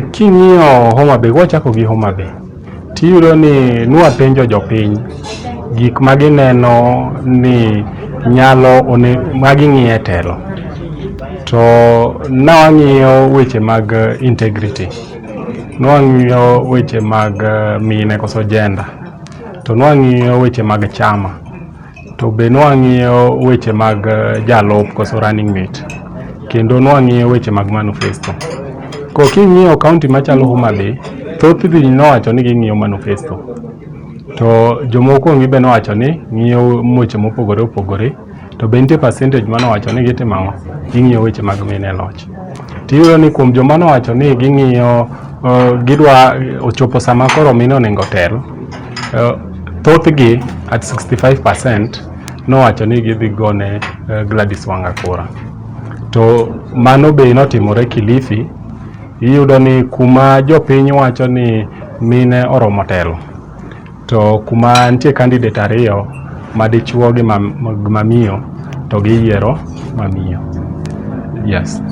king'iyo Homa Bay, wachako gi Homa Bay, tiyudo ni nwapenjo jopiny gik magineno ni nyalo maging'iye telo, to nawang'iyo weche mag integrity, nwang'iyo weche mag mine koso gender, to nwang'iyo weche mag chama, to be nwang'iyo weche mag jalop koso running mate, kendo nwang'iyo weche mag manifesto. Ko king'iyo kaunti machalo Homa Bay, thoth ji nowacho ni ging'iyo manifesto, to jomoko ngi be nowacho ni ng'iyo moche mopogore opogore, to be nitie percentage manowacho ni gitimo ang'o, ging'iyo weche mag mine loch. Tiyudo ni kuom joma nowacho ni ging'iyo gidwa ochopo sama koro mine onego tel, thothgi at 65% nowacho ni gidhi gone Gladys Wanga kura. To mano be notimore Kilifi, iyudo ni kuma jopiny wacho ni mine oromo telo, to kuma nitie candidate ariyo madichuo gi mamiyo, to giyiero mamiyo. Yes.